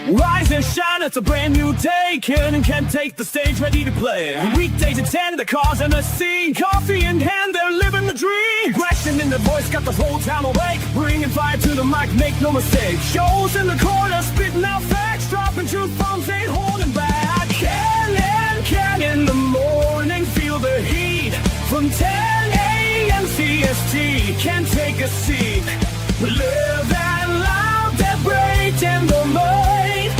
Rise and shine, it's a brand new day. Cannon can take the stage, ready to play. Weekdays at 10, the cars in the scene. Coffee in hand, they're living the dream. Crashing in the voice, got the whole town awake. Bringing fire to the mic, make no mistake. Shows in the corner, spitting out facts. Dropping truth bombs, ain't holding back. Can in the morning, feel the heat. From 10 a.m. CST, can take a seat. Live and loud, that break in the mind.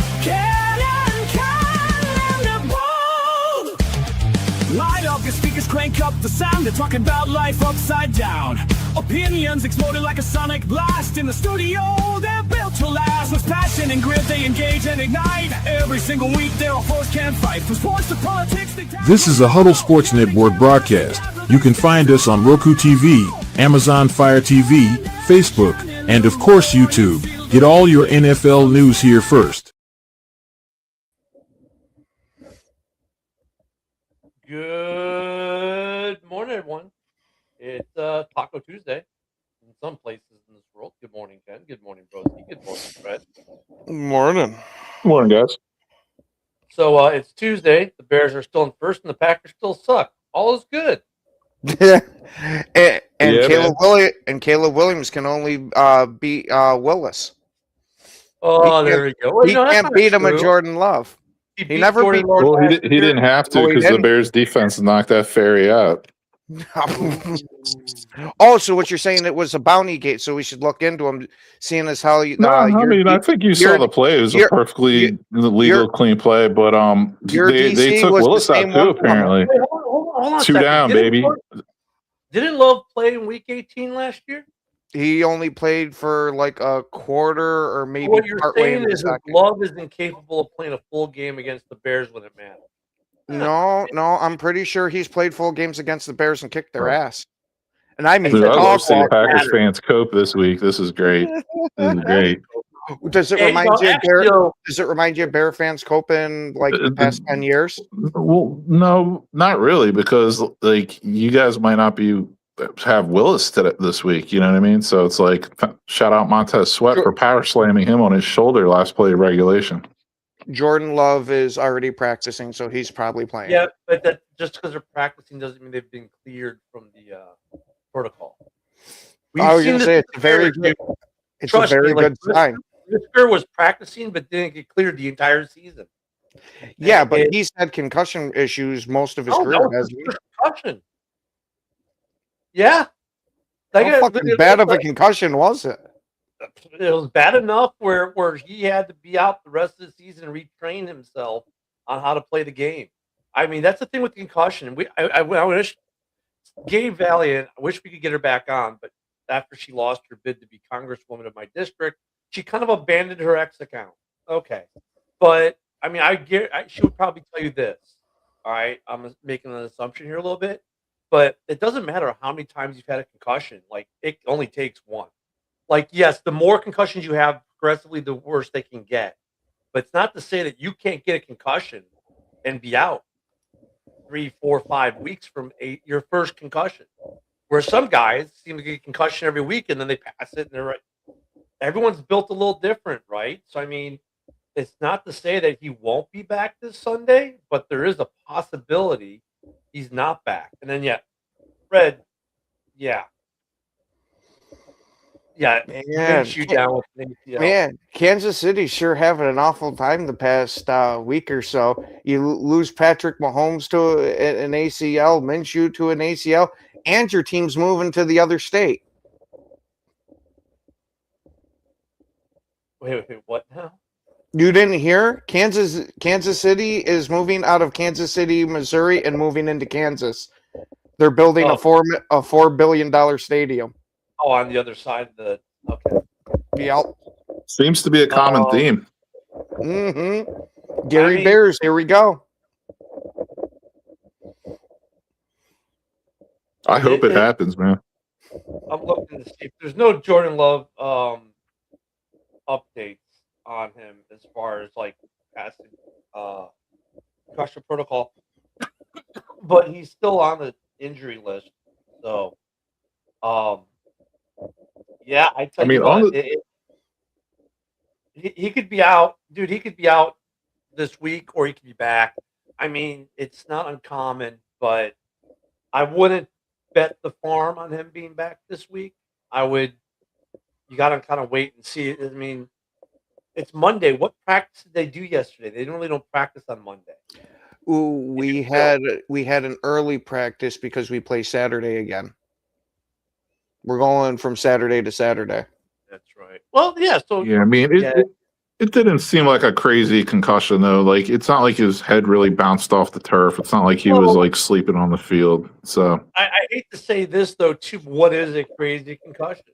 Light up your speakers, crank up the sound. They're talking about life upside down. Opinions exploded like a sonic blast. In the studio, they're built to last. With passion and grit, they engage and ignite. Every single week, they're a force can fight. From sports to politics, This is a Huddle Sports Network broadcast. You can find us on Roku TV, Amazon Fire TV, Facebook, and of course YouTube. Get all your NFL news here first. Good morning, everyone. It's Taco Tuesday in some places in this world. Good morning, Ken. Good morning, Rosie. Good morning, Fred. Morning. Morning, guys. So it's Tuesday. The Bears are still in first, and the Packers still suck. All is good. and Yeah, Caleb Williams can only beat Willis. Oh, there we go. Well, He can't beat him with true. Jordan Love. He He never Jordan beat Love Well, last he year. didn't have to No, he because the didn't. Bears defense knocked that fairy out. Oh, so what you're saying, it was a bounty gate, so we should look into him, seeing as how you. No, I think you saw the play. It was a your- perfectly legal, clean play, but your they DC took was the Willis out same too. one. Apparently, Wait, hold on a two second. down, baby. Didn't Love play in Week 18 last year? He only played for like a quarter or maybe What you're partway in saying the is that second. Love is incapable of playing a full game against the Bears when it matters. No, I'm pretty sure he's played full games against the Bears and kicked their Right. ass. And I mean, Dude, I love talk seeing walk. Packers fans cope this week. This is great. This is great. Does it Hey, remind no, you of actually, Bear? though, Does it remind you of Bear fans coping like the past 10 years? Well, no, not really, because like you guys might not have Willis this week. You know what I mean? So it's like shout out Montez Sweat for power slamming him on his shoulder last play of regulation. Jordan Love is already practicing, so he's probably playing. yeah, but that just because they're practicing doesn't mean they've been cleared from the protocol. I was seen going to this say it's a very before. good, it's Trust a very me, like, good sign. Brisker was practicing but didn't get cleared the entire season. Yeah, And but he's had concussion issues most of his career. that was Hasn't his he? first concussion. Yeah. How fucking bad of a concussion was it? It was bad enough where he had to be out the rest of the season and retrain himself on how to play the game. I mean, that's the thing with concussion. I wish Gabe Valiant, I wish we could get her back on, but after she lost her bid to be congresswoman of my district, she kind of abandoned her X account. Okay. But I mean, she would probably tell you this. All right. I'm making an assumption here a little bit, but it doesn't matter how many times you've had a concussion. Like, it only takes one. Like, yes, the more concussions you have progressively, the worse they can get. But it's not to say that you can't get a concussion and be out 3, 4, 5 weeks from your first concussion. Where some guys seem to get a concussion every week and then they pass it and they're right. Everyone's built a little different, right? So, I mean, it's not to say that he won't be back this Sunday, but there is a possibility he's not back. And then, Fred, yeah, Man, shoot down with an ACL. Man, Kansas City sure having an awful time the past week or so. You lose Patrick Mahomes to an ACL, Minshew to an ACL, and your team's moving to the other state. Wait, what now? You didn't hear? Kansas City is moving out of Kansas City, Missouri, and moving into Kansas. They're building a $4 billion stadium. Oh, on the other side of the okay. Yep. Seems to be a common theme. Mm-hmm. Gary Bears, here we go. I hope it happens, man. I'm looking to see if there's no Jordan Love updates on him as far as like passing concussion protocol, but he's still on the injury list. So, yeah, I tell you what, he could be out, dude. He could be out this week, or he could be back. I mean, it's not uncommon, but I wouldn't bet the farm on him being back this week. I would. You got to kind of wait and see. I mean, it's Monday. What practice did they do yesterday? They normally don't practice on Monday. Ooh, we had an early practice because we play Saturday again. We're going from Saturday to Saturday. That's right. Well, yeah. So Yeah, I mean, it didn't seem like a crazy concussion though. Like it's not like his head really bounced off the turf. It's not like he was like sleeping on the field. So I hate to say this though, too. What is a crazy concussion?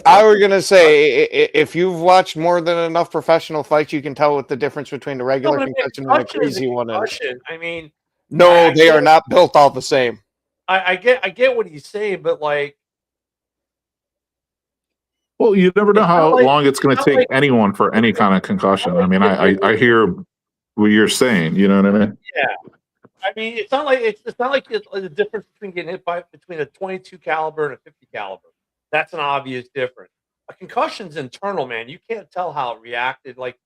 I was gonna say, if you've watched more than enough professional fights, you can tell what the difference between a regular concussion and a crazy one is. I mean, no, they are not built all the same. I get what he's saying, but like, well, you never know how long it's going to take anyone for any kind of concussion. I mean, I hear what you're saying. You know what I mean? Yeah. I mean, it's not like it's the difference between getting hit by between a 22 caliber and a 50 caliber. That's an obvious difference. A concussion's internal, man. You can't tell how it reacted. Like,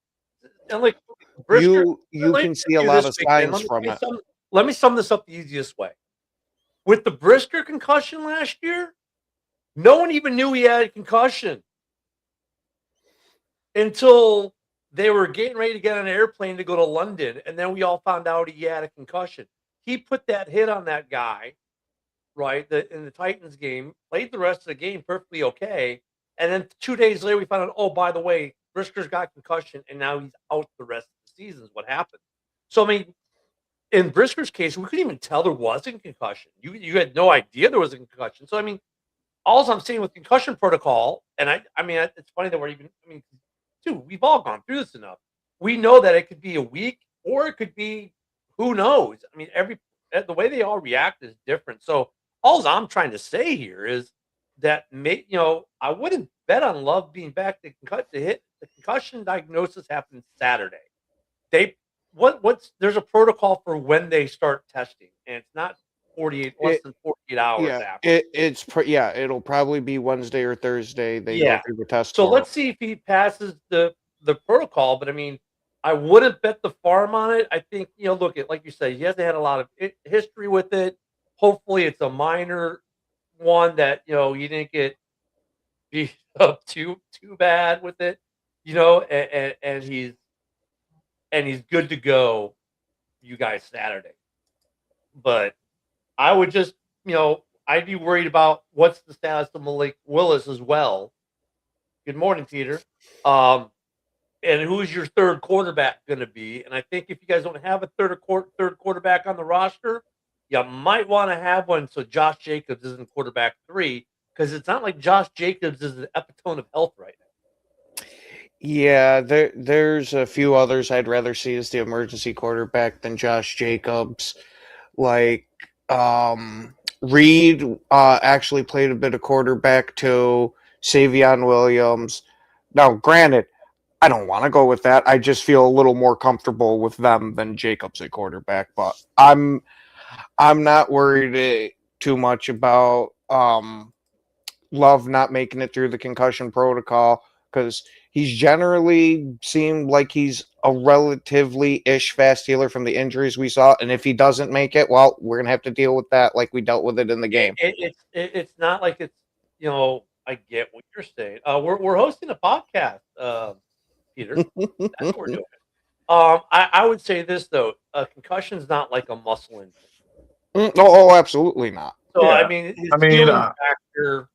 and like Brisker, you can see a lot of signs from it. Let me sum this up the easiest way. With the Brisker concussion last year, no one even knew he had a concussion until they were getting ready to get on an airplane to go to London, and then we all found out he had a concussion. He put that hit on that guy, right, in the Titans game, played the rest of the game perfectly okay, and then 2 days later we found out, oh, by the way, Brisker's got a concussion, and now he's out the rest of the season is what happened. So, I mean, in Brisker's case, we couldn't even tell there was a concussion. You had no idea there was a concussion. So, I mean, all I'm saying with concussion protocol, and I mean, it's funny that dude, we've all gone through this enough. We know that it could be a week or it could be, who knows? I mean, the way they all react is different. So all I'm trying to say here is that, I wouldn't bet on Love being back to hit. The concussion diagnosis happened Saturday. There's a protocol for when they start testing, and it's not less than 48 hours after. It'll probably be Wednesday or Thursday. They go through the test. So let's see if he passes the protocol. But I mean, I wouldn't bet the farm on it. I think, look at, like you said, he hasn't had a lot of history with it. Hopefully it's a minor one that, you didn't get beat up too bad with it, and he's good to go, you guys, Saturday. But I would just, I'd be worried about what's the status of Malik Willis as well. Good morning, Peter. And who's your third quarterback going to be? And I think if you guys don't have a third quarterback on the roster, you might want to have one so Josh Jacobs isn't quarterback 3, because it's not like Josh Jacobs is the epitome of health right now. Yeah, there's a few others I'd rather see as the emergency quarterback than Josh Jacobs. Like, Reed actually played a bit of quarterback too. Savion Williams. Now, granted, I don't want to go with that. I just feel a little more comfortable with them than Jacobs at quarterback. But I'm not worried too much about Love not making it through the concussion protocol, because he's generally seemed like he's a relatively-ish fast healer from the injuries we saw. And if he doesn't make it, well, we're going to have to deal with that like we dealt with it in the game. It's not like it's, I get what you're saying. We're hosting a podcast, Peter. That's what we're doing. I would say this, though. A concussion is not like a muscle injury. Oh, absolutely not. So, yeah. I mean, healing factor,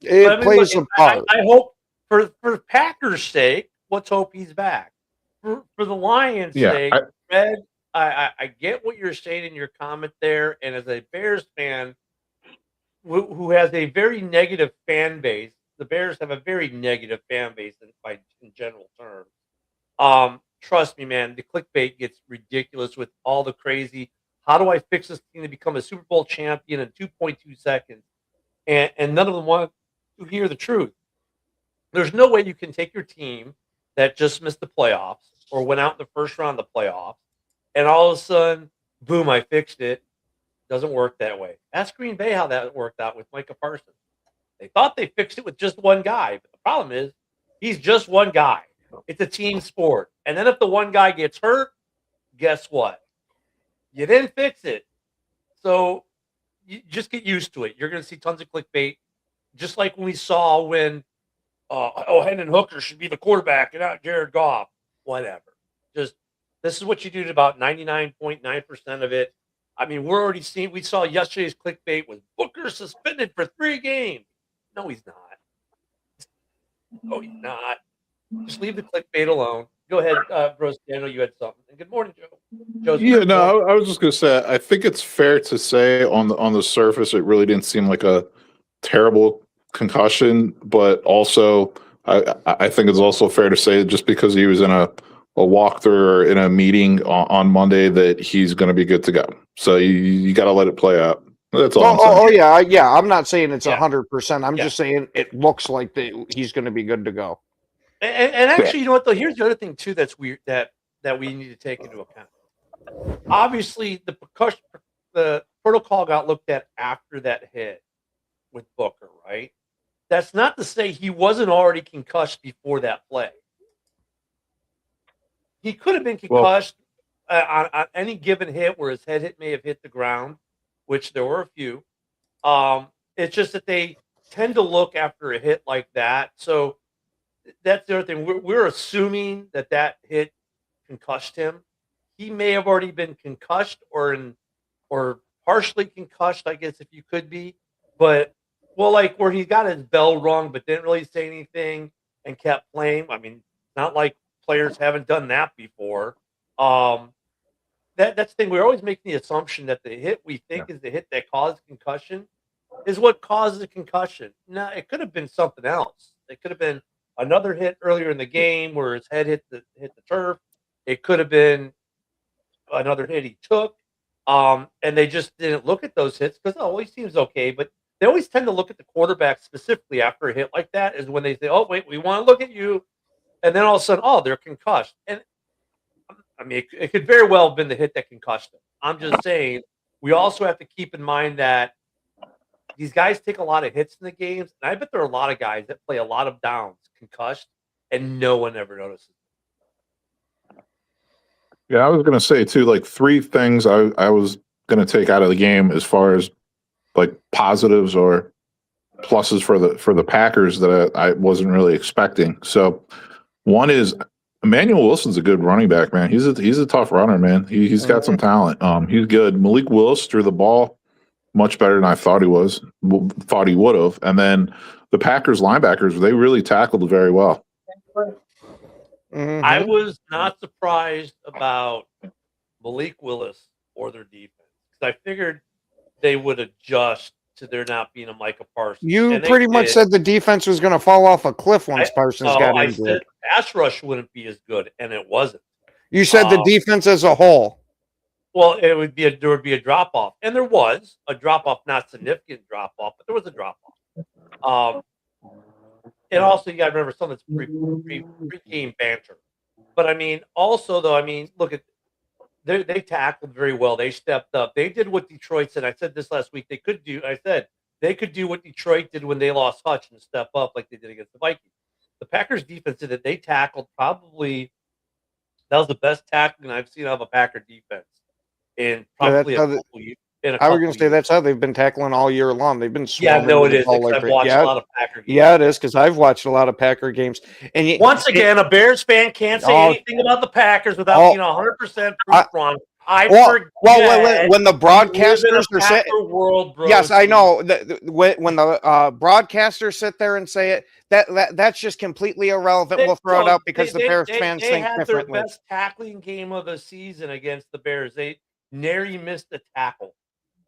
it plays a part. I hope, for Packers' sake, let's hope he's back. For the Lions' sake, Fred, I get what you're saying in your comment there. And as a Bears fan who has a very negative fan base, the Bears have a very negative fan base in general terms. Trust me, man, the clickbait gets ridiculous with all the crazy, how do I fix this team to become a Super Bowl champion in 2.2 seconds? And none of them want to hear the truth. There's no way you can take your team that just missed the playoffs or went out in the first round of the playoffs, and all of a sudden, boom, I fixed it. Doesn't work that way. Ask Green Bay how that worked out with Micah Parsons. They thought they fixed it with just one guy, but the problem is he's just one guy. It's a team sport. And then if the one guy gets hurt, guess what? You didn't fix it. So you just get used to it. You're going to see tons of clickbait, just like when we saw when, Hendon Hooker should be the quarterback and not Jared Goff. Whatever. Just this is what you do to about 99.9% of it. I mean, we're already seeing. We saw yesterday's clickbait was Booker suspended for 3 games. No, he's not. No, he's not. Just leave the clickbait alone. Go ahead, Bros. Daniel. You had something. And good morning, Joe. Joseph, Yeah, good morning. no, I was just gonna say, I think it's fair to say on the surface, it really didn't seem like a terrible concussion, but also I think it's also fair to say just because he was in a walkthrough or in a meeting on Monday that he's going to be good to go. So you got to let it play out. That's all. Oh, yeah. I'm not saying it's Yeah. 100%. I'm Yeah. just saying it looks like he's going to be good to go. And actually, you know what though? Here's the other thing too that's weird that we need to take into account. Obviously, the protocol got looked at after that hit with Booker, right? That's not to say he wasn't already concussed before that play. He could have been concussed on any given hit where his head may have hit the ground, which there were a few. It's just that they tend to look after a hit like that. So that's the other thing. We're assuming that hit concussed him. He may have already been concussed or partially concussed, I guess, if you could be. But like where he got his bell rung but didn't really say anything and kept playing. I mean, not like players haven't done that before. That's the thing. We're always making the assumption that the hit we think is the hit that caused concussion is what causes a concussion. No, it could have been something else. It could have been another hit earlier in the game where his head hit the turf. It could have been another hit he took. And they just didn't look at those hits because he seems okay. But they always tend to look at the quarterback specifically after a hit like that is when they say, oh, wait, we want to look at you. And then all of a sudden, they're concussed. And I mean, it could very well have been the hit that concussed them. I'm just saying we also have to keep in mind that these guys take a lot of hits in the games. And I bet there are a lot of guys that play a lot of downs concussed and no one ever notices. Yeah, I was going to say too, like 3 things I was going to take out of the game as far as like positives or pluses for the Packers that I wasn't really expecting. So one is Emmanuel Wilson's a good running back, man. He's a tough runner, man. He's got some talent. He's good. Malik Willis threw the ball much better than I thought he would have. And then the Packers linebackers, they really tackled very well. Mm-hmm. I was not surprised about Malik Willis or their defense because I figured they would adjust to there not being a Micah Parsons. You pretty much said the defense was going to fall off a cliff once Parsons got injured. I said pass rush wouldn't be as good, and it wasn't. You said the defense as a whole. Well, there would be a drop off, and there was a drop off, not significant drop off, but there was a drop off. And also, you got to remember some of it's pre-game banter. But I mean, also though, look at they tackled very well. They stepped up. They did what Detroit said. I said this last week. They could do. I said they could do what Detroit did when they lost Hutch and step up like they did against the Vikings. The Packers defense did it. They tackled probably. That was the best tackling I've seen of a Packer defense in probably a couple years. I was going to say that's how they've been tackling all year long. They've been it is. I've watched a lot of Packer games. Yeah, it is because I've watched a lot of Packer games. And once again, a Bears fan can't say anything about the Packers without being 100% proof wrong. When the broadcasters are saying, world, bro, yes, I know. When the broadcasters sit there and say it, that's just completely irrelevant. We'll throw it out because the Bears fans think differently. Their best tackling game of the season against the Bears. They nary missed a tackle.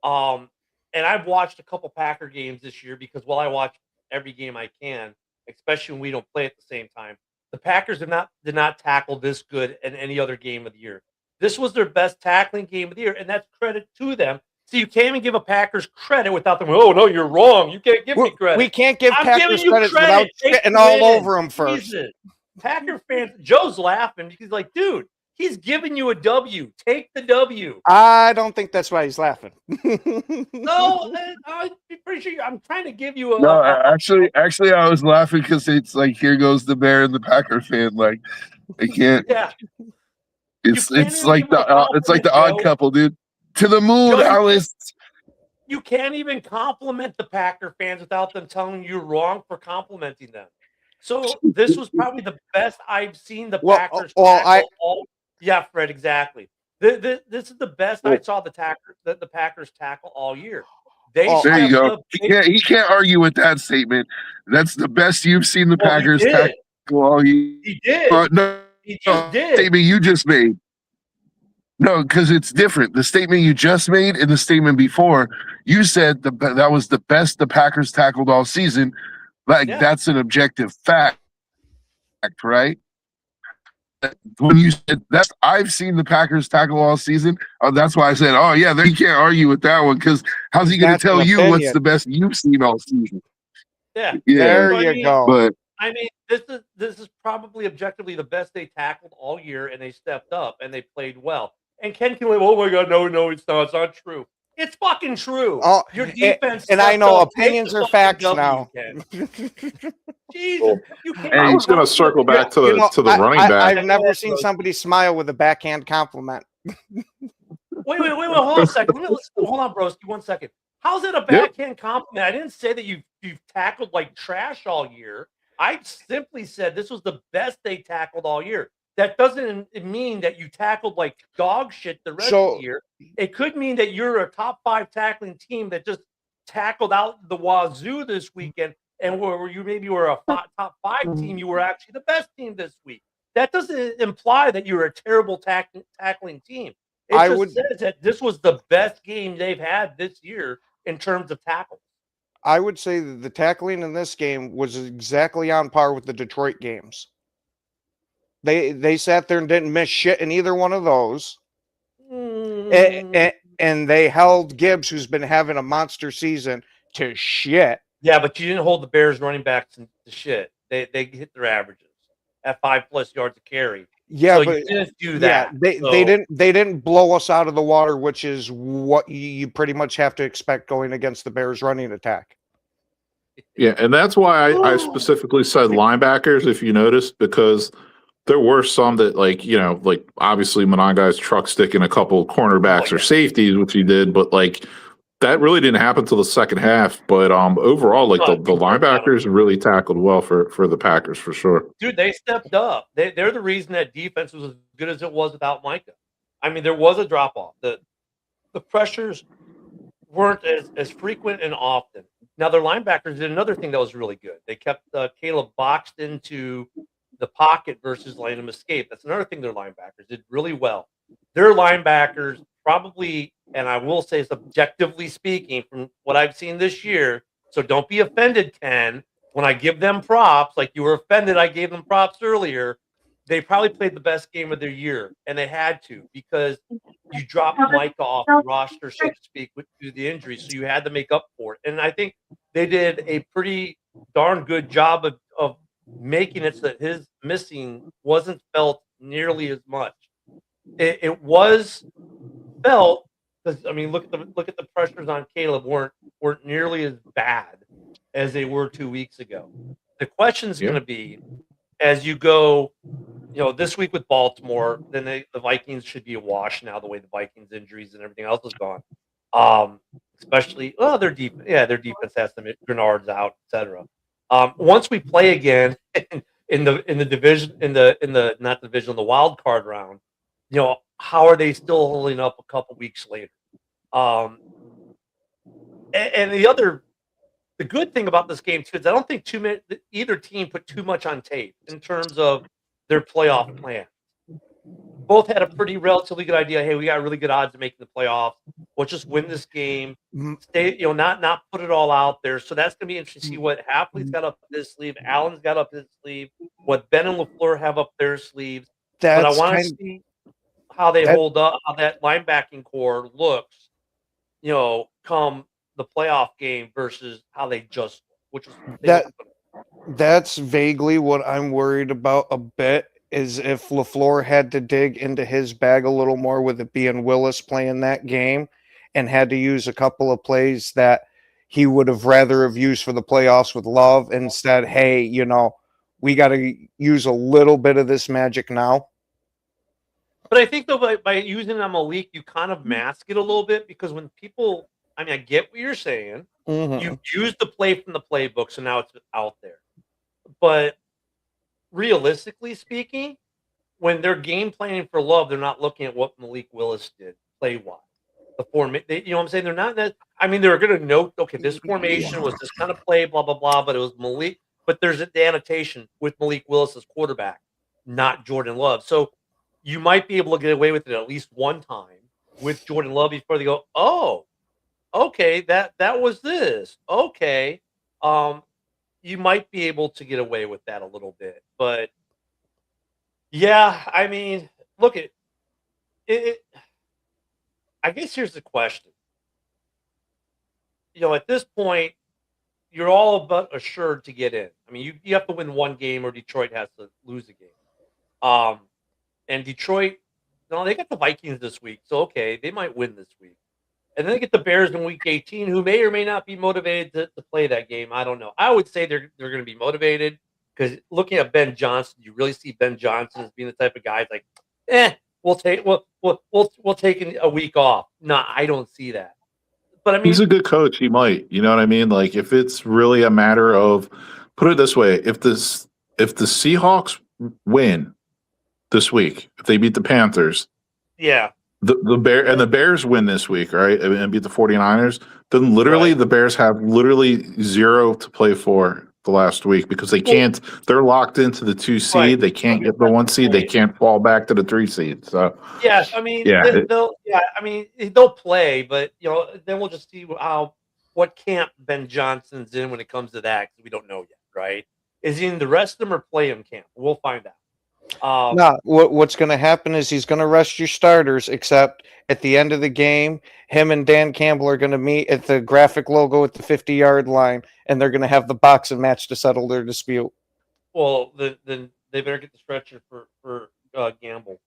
And I've watched a couple Packer games this year because I watch every game I can, especially when we don't play at the same time. The Packers did not tackle this good in any other game of the year. This was their best tackling game of the year, and that's credit to them. So you can't even give a Packers credit without them. Oh no, you're wrong. You can't give me credit. We can't give Packers credit without spitting all over them first. Jesus. Packer fans, Joe's laughing. He's like, dude, He's giving you a W. Take the W. I don't think that's why he's laughing. No, I'm pretty sure I'm trying to give you a. No, actually, I was laughing because it's like here goes the Bear and the Packer fan. Like they can't. Yeah. It's can't it's even like give him a it's like the compliment, Odd Joe. Couple, dude. To the moon, Joe, Alice. You can't even compliment the Packer fans without them telling you you're wrong for complimenting them. So this was probably the best I've seen the Packers tackle all. Yeah, Fred, exactly. This is the best I saw the Packers tackle all year. There you go. He can't argue with that statement. That's the best you've seen the Packers tackle all year. He did. No, he just did. Statement you just made. No, because it's different. The statement you just made and the statement before, you said that was the best the Packers tackled all season. Like that's an objective fact, right? When you said that, I've seen the Packers tackle all season. That's why I said, "Oh yeah, you can't argue with that one." Because how's he going to tell you what's the best you've seen all season? Yeah, there you go. But I mean, this is probably objectively the best they tackled all year, and they stepped up and they played well. And Ken can oh my God, no, it's not true. It's fucking true. Oh, your defense. And I know opinions are facts now. Jesus, you can't. I was going to circle back to the running back. I've never seen somebody smile with a backhand compliment. Wait, hold on a second. Hold on, broski, 1 second. How's it a backhand compliment? I didn't say that you've tackled like trash all year. I simply said this was the best they tackled all year. That doesn't mean that you tackled like dog shit the rest of the year. It could mean that you're a top 5 tackling team that just tackled out the wazoo this weekend, and where you maybe were a top 5 team, you were actually the best team this week. That doesn't imply that you're a terrible tackling team. It says that this was the best game they've had this year in terms of tackles. I would say that the tackling in this game was exactly on par with the Detroit games. They sat there and didn't miss shit in either one of those. And they held Gibbs, who's been having a monster season, to shit. Yeah, but you didn't hold the Bears running backs to shit. They hit their averages at 5+ yards a carry. Yeah, so but you didn't do that. Yeah, they didn't blow us out of the water, which is what you pretty much have to expect going against the Bears running attack. Yeah, and that's why I specifically said linebackers, if you noticed, because there were some that, like obviously Monanga's truck sticking a couple cornerbacks or safeties, which he did, but like that really didn't happen until the second half. But overall, like the linebackers really tackled well for the Packers for sure. Dude, they stepped up. They're the reason that defense was as good as it was without Micah. I mean, there was a drop off. The pressures weren't as frequent and often. Now their linebackers did another thing that was really good. They kept Caleb boxed into the pocket versus letting him escape. That's another thing their linebackers did really well. Their linebackers probably, and I will say subjectively speaking, from what I've seen this year, so don't be offended, Ken, when I give them props, like you were offended I gave them props earlier, they probably played the best game of their year, and they had to, because you dropped Micah off the roster, so to speak, due to the injury, so you had to make up for it. And I think they did a pretty darn good job of making it so that his missing wasn't felt nearly as much. It was felt, because I mean, look at the pressures on Caleb weren't nearly as bad as they were 2 weeks ago. The question is going to be, as you go, this week with Baltimore, then the Vikings should be a wash now, the way the Vikings injuries and everything else is gone. Especially, their defense. Yeah, their defense has some Grenard's out, etc. Once we play again in the division, in the not division, the wild card round, how are they still holding up a couple weeks later? And the good thing about this game too is I don't think either team put too much on tape in terms of their playoff plan. Both had a pretty relatively good idea. Hey, we got really good odds of making the playoffs. Let's just win this game. Stay, not put it all out there. So that's gonna be interesting to see what Hapley's got up his sleeve, Allen's got up his sleeve, what Ben and LaFleur have up their sleeves. But I want to see how they hold up, how that linebacking core looks, come the playoff game versus how they just, which was that's vaguely what I'm worried about a bit. is if LaFleur had to dig into his bag a little more with it being Willis playing that game and had to use a couple of plays that he would have rather have used for the playoffs with Love instead, hey, we got to use a little bit of this magic now. But I think, though, by using a Malik, you kind of mask it a little bit because when people, I mean, I get what you're saying. Mhm. You use the play from the playbook, so now it's out there. But realistically speaking, when they're game planning for Love, they're not looking at what Malik Willis did play-wise. The form, you know what I'm saying? They're not that. I mean, they're going to note, okay, this formation was this kind of play, blah blah blah. But it was Malik. But there's the annotation with Malik Willis as quarterback, not Jordan Love. So you might be able to get away with it at least one time with Jordan Love before they go, oh, okay, that was this. Okay, you might be able to get away with that a little bit, but yeah, I mean, look at it. I guess here's the question. At this point, you're all but assured to get in. I mean, you have to win one game, or Detroit has to lose a game. And Detroit, they got the Vikings this week, so okay, they might win this week. And then they get the Bears in Week 18, who may or may not be motivated to play that game. I don't know. I would say they're going to be motivated because looking at Ben Johnson, you really see Ben Johnson as being the type of guy like, we'll take a week off. No, I don't see that. But I mean, he's a good coach. He might. You know what I mean? Like if it's really a matter of, put it this way: if the Seahawks win this week, if they beat the Panthers, yeah. The Bears win this week, right? And beat the 49ers, then literally the Bears have literally zero to play for the last week because they can't. They're locked into the 2 seed. Right. They can't get the 1 seed. They can't fall back to the 3 seed. So yeah, I mean, they'll play, but then we'll just see what camp Ben Johnson's in when it comes to that because we don't know yet, right? Is he in the rest of them or play him camp? We'll find out. No, what's going to happen is he's going to rest your starters, except at the end of the game, him and Dan Campbell are going to meet at the graphic logo at the 50-yard line, and they're going to have the boxing match to settle their dispute. Well, then they better get the stretcher for Gamble.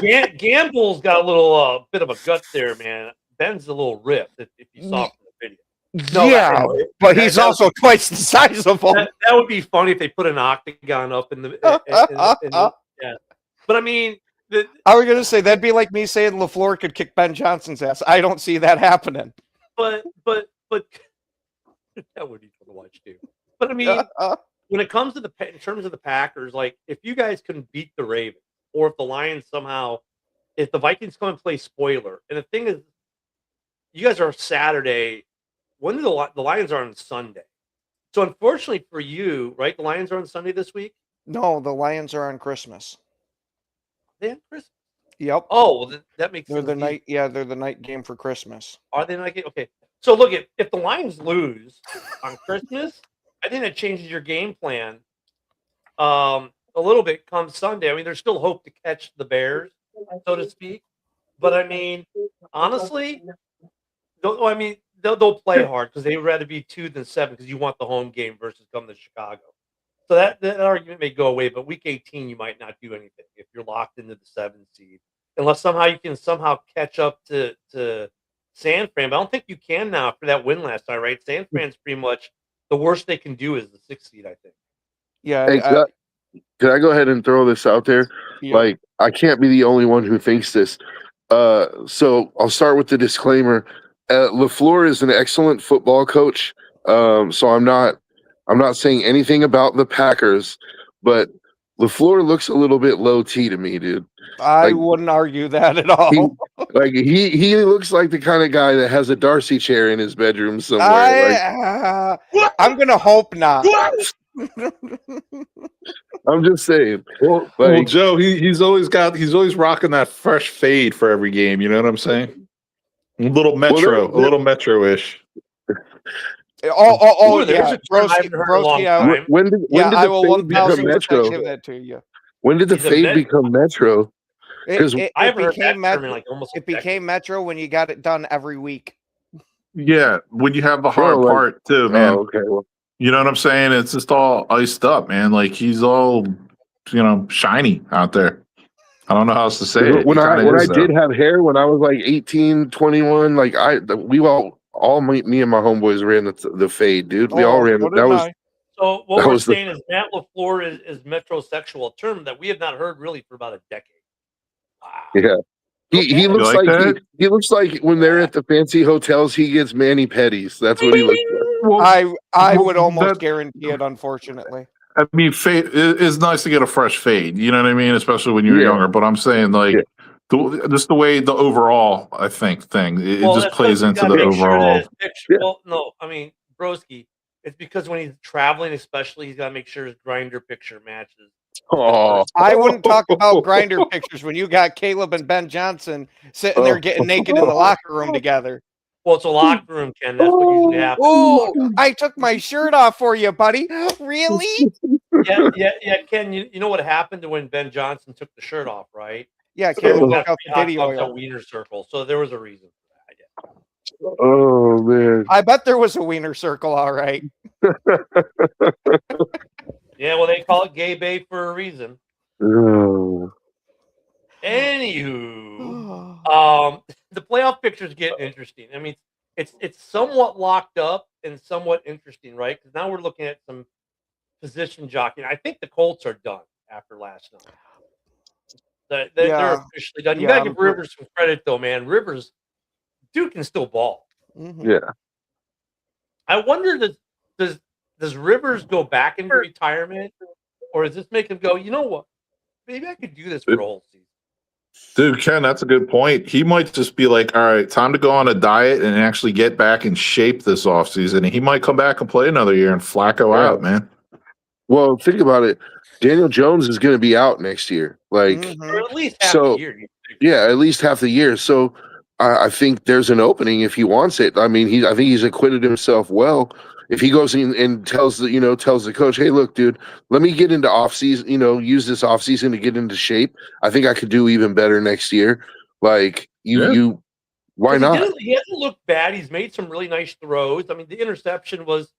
Hey, Gamble's got a little bit of a gut there, man. Ben's a little ripped if you saw from the video. No, yeah, but he's also twice the size of him. That would be funny if they put an octagon up in the yeah. But I mean, I was going to say that'd be like me saying LaFleur could kick Ben Johnson's ass. I don't see that happening. But that would be fun to watch too. But I mean, when it comes to in terms of the Packers, like if you guys can beat the Ravens, or if the Lions somehow, if the Vikings come and play spoiler, and the thing is, you guys are Saturday. When the Lions are on Sunday. So unfortunately for you, right? The Lions are on Sunday this week? No, the Lions are on Christmas. They on Christmas? Yep. Oh, well, that makes they're sense. The night. Yeah, they're the night game for Christmas. Are they night game? Okay. So look, if the Lions lose on Christmas, I think that changes your game plan a little bit come Sunday. I mean, there's still hope to catch the Bears, so to speak. But I mean, honestly, they'll play hard because they would rather be 2 than 7 because you want the home game versus come to Chicago. So that argument may go away, but Week 18 you might not do anything if you're locked into the 7 seed, unless you can catch up to San Fran. But I don't think you can now after that win last time, right? San Fran's pretty much the worst they can do is the 6th seed, I think. Yeah. Hey, can I go ahead and throw this out there? Yeah. Like I can't be the only one who thinks this. So I'll start with the disclaimer. LaFleur is an excellent football coach, so I'm not saying anything about the Packers, but LaFleur looks a little bit low T to me, dude. I wouldn't argue that at all. He looks like the kind of guy that has a Darcy chair in his bedroom somewhere. I'm gonna hope not. I'm just saying. Well, Joe, he's always rocking that fresh fade for every game. You know what I'm saying? A little metro-ish. Oh, yeah. Broski, when did the fade become metro? Give that to you. When did the fade become metro? It became metro when you got it done every week. Yeah, when you have the hard part too, man. Oh, okay. Well, You know what I'm saying? It's just all iced up, man. Like he's all, shiny out there. I don't know how else to say it. When He kind of I is, though. did have hair when I was like 18, 21, like we all me and my homeboys ran the fade, dude. We all ran so it. did I. So what That we're was the saying is Matt LaFleur is metrosexual, a term that we have not heard really for about a decade. Wow. yeah. He Okay. looks like like that? he looks like when they're at the fancy hotels, he gets mani pedis. That's what he looks like. Well, I well, would almost that- guarantee it, unfortunately. I mean, fade it's nice to get a fresh fade. You know what I mean? Especially when you're Yeah. younger. But I'm saying, like, Yeah. just the way the overall, I think, thing, it just that's plays 'cause you into gotta the make sure that overall. his picture. Yeah. Well, no, I mean Broski. It's because when he's traveling, especially, he's got to make sure his grinder picture matches. Oh, I wouldn't talk about grinder pictures when you got Caleb and Ben Johnson sitting there getting naked in the locker room together. Well, it's a locker room, Ken. That's what usually happens. Oh, I took my shirt off for you, buddy. Really? Yeah, Ken. You know what happened to when Ben Johnson took the shirt off, right? Yeah, Caleb Caleb got took out the hot titty dogs oil. at Wiener Circle, so there was a reason for that. Yeah. oh man. I bet there was a wiener circle, all right. Yeah, well, they call it gay bait for a reason. Oh. Anywho, the playoff picture's getting interesting. I mean, it's somewhat locked up and somewhat interesting, right? Because now we're looking at some position jockeying. I think the Colts are done after last night. They're officially done. You Yeah, gotta give Rivers some credit, though, man. Rivers, dude, can still ball. Mhm. Yeah. I wonder does Rivers go back into retirement, or does this make him go? You know what? Maybe I could do this for a whole season. Dude, Ken, that's a good point. He might just be like, all right, time to go on a diet and actually get back in shape this offseason. And he might come back and play another year and Flacco out, man. Well, think about it. Daniel Jones is going to be out next year. Like, Or at least half So- the year. yeah, at least half the year. So I think there's an opening if he wants it. I mean, I think he's acquitted himself well. If he goes in and tells the coach, hey, look, dude, let me get into off season, use this off season to get into shape. I think I could do even better next year. Like why not? He hasn't looked bad. He's made some really nice throws. I mean, the interception was,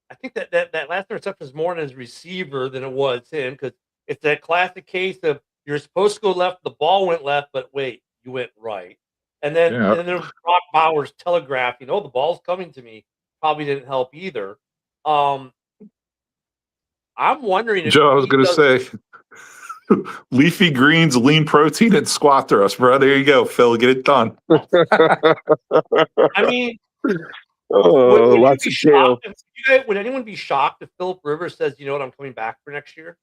I think that last interception is more on his receiver than it was him, because it's that classic case of you're supposed to go left, the ball went left, but wait, you went right. And then there was Brock Bowers telegraphing, the ball's coming to me. Probably didn't help either. I'm wondering if Joe, I was going to say, leafy greens, lean protein, and squat thrust, bro. There you go, Phil. Get it done. I mean, Lots of kale. Would anyone be shocked if Philip Rivers says, you know what, I'm coming back for next year?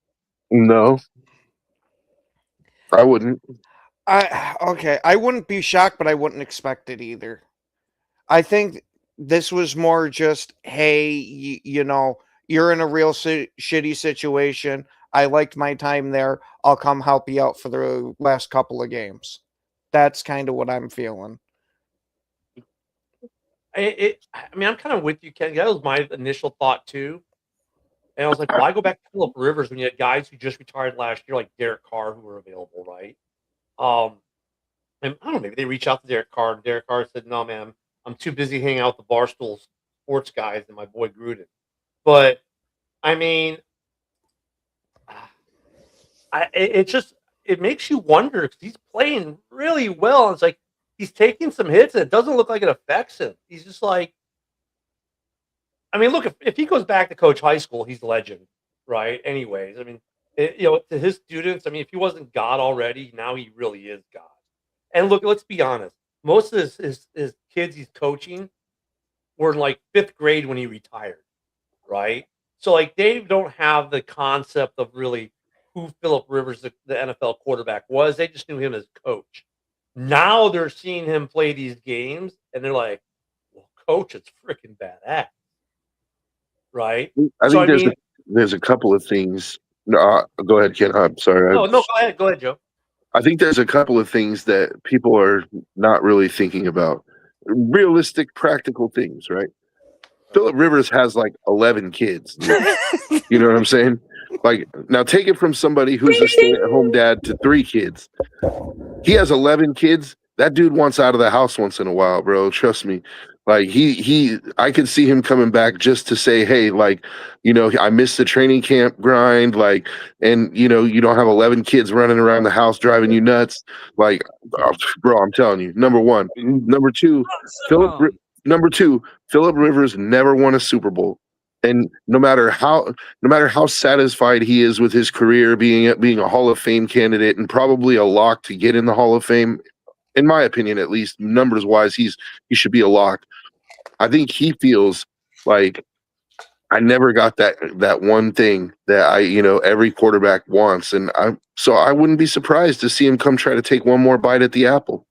No, I wouldn't. I wouldn't be shocked, but I wouldn't expect it either. I think this was more just, hey, you're in a real shitty situation. I liked my time there. I'll come help you out for the last couple of games. That's kind of what I'm feeling. I mean, I'm kind of with you, Ken. That was my initial thought too. And I was like, why go back to Philip Rivers when you had guys who just retired last year, like Derek Carr, who were available, right? And I don't know, maybe they reach out to Derek Carr, and Derek Carr said, no, man, I'm too busy hanging out with the Barstool sports guys and my boy Gruden. But I mean, it makes you wonder, because he's playing really well. And it's like he's taking some hits, and it doesn't look like it affects him. He's just like, I mean, look, if he goes back to coach high school, he's a legend, right? Anyways, I mean, to his students, I mean, if he wasn't God already, now he really is God. And look, let's be honest. Most of his kids he's coaching were in like 5th grade when he retired, right? So like they don't have the concept of really who Philip Rivers, the NFL quarterback, was. They just knew him as coach. Now they're seeing him play these games, and they're like, well, coach, it's freaking badass, right? I think there's a couple of things. No, go ahead, Ken. I'm sorry. No, go ahead, Joe. I think there's a couple of things that people are not really thinking about. Realistic, practical things, right? Philip Rivers has like 11 kids. You know what I'm saying? Like, now take it from somebody who's a stay-at-home dad to 3 kids. He has 11 kids. That dude wants out of the house once in a while, bro. Trust me. Like I could see him coming back just to say, hey, like, I missed the training camp grind, like, and you don't have 11 kids running around the house driving you nuts, like, bro, I'm telling you, number one, number two, Philip, number two, Philip Rivers never won a Super Bowl, and no matter how satisfied he is with his career, being a Hall of Fame candidate and probably a lock to get in the Hall of Fame, in my opinion, at least numbers wise, he should be a lock. I think he feels like I never got that one thing that every quarterback wants, and I wouldn't be surprised to see him come try to take one more bite at the apple.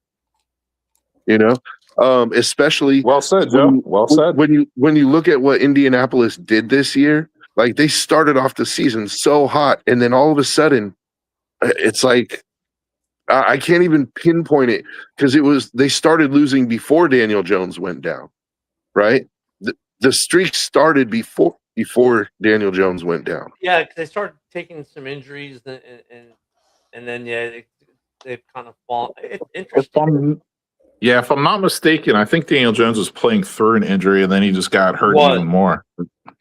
Especially Well said, Joe. Well said. when you look at what Indianapolis did this year, like they started off the season so hot, and then all of a sudden, it's like I can't even pinpoint it because they started losing before Daniel Jones went down. Right? The streak started before Daniel Jones went down. Yeah, because they started taking some injuries, and then they've kind of fallen. It's interesting. If I'm not mistaken, I think Daniel Jones was playing through an injury, and then he just got hurt even more.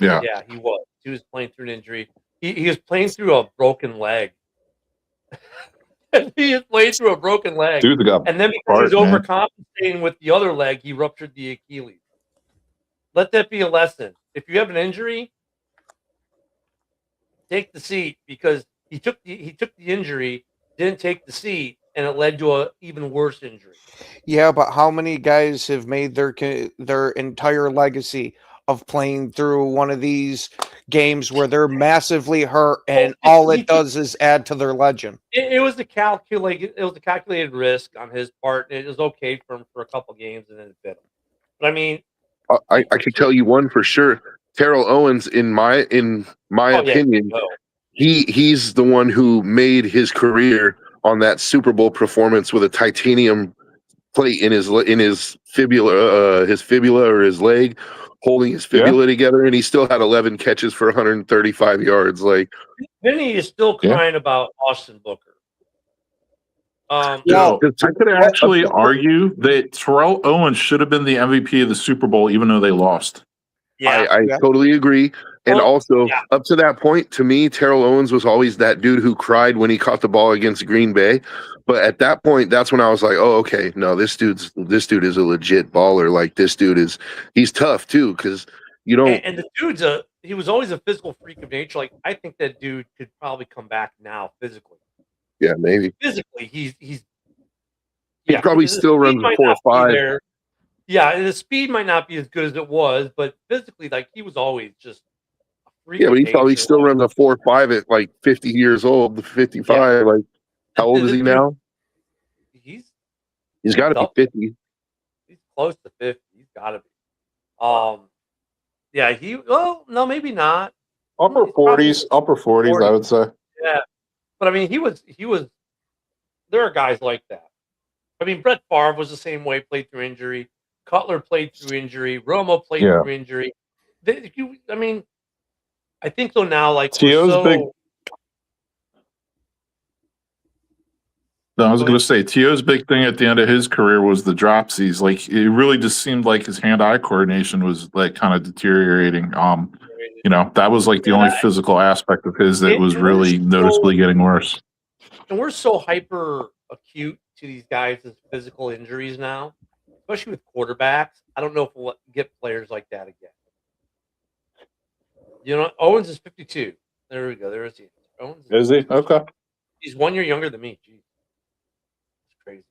Yeah, he was. He was playing through an injury. He was playing through a broken leg. He has played through a broken leg, dude got and then because he was overcompensating with the other leg, he ruptured the Achilles. Let that be a lesson. If you have an injury, take the seat, because he took the injury, didn't take the seat, and it led to an even worse injury. Yeah, but how many guys have made their entire legacy of playing through one of these games where they're massively hurt and all it does is add to their legend? It was a calculated risk on his part. It was okay for him for a couple games, and then it bit him. But I mean, I could tell you one for sure. Terrell Owens, in my opinion, he's the one who made his career on that Super Bowl performance with a titanium plate in his fibula or his leg, holding his fibula together, and he still had 11 catches for 135 yards. Like, Vinny is still crying about Austin Booker. I could actually argue that Terrell Owens should have been the MVP of the Super Bowl, even though they lost. Yeah, I totally agree. And up to that point, to me, Terrell Owens was always that dude who cried when he caught the ball against Green Bay. But at that point, that's when I was like, oh, okay, no, this dude is a legit baller. Like, he's tough too, because And the dude's he was always a physical freak of nature. Like, I think that dude could probably come back now physically. Yeah, maybe. Physically, he probably still runs a 4.5. Yeah, the speed might not be as good as it was, but physically, like, he was always just a freak. Yeah, but he probably still runs a 4.5 at like 50 years old, 55. Yeah. Like, how old is he now? He's got to be 50. He's close to 50. He's got to be. No, maybe not. Upper 40s, I would say. Yeah. But I mean, he was. There are guys like that. I mean, Brett Favre was the same way. Played through injury. Cutler played through injury. Romo played through injury. I think so now. Like, T.O.'s big. No, I was going to say T.O.'s big thing at the end of his career was the dropsies. Like, it really just seemed like his hand-eye coordination was like kind of deteriorating. That was like the only physical aspect of his that was really noticeably getting worse. And we're so hyper acute to these guys' physical injuries now, especially with quarterbacks. I don't know if we'll get players like that again. Owens is 52. There we go. There is he. Owens is he? Okay. He's 1 year younger than me. Jeez. It's crazy.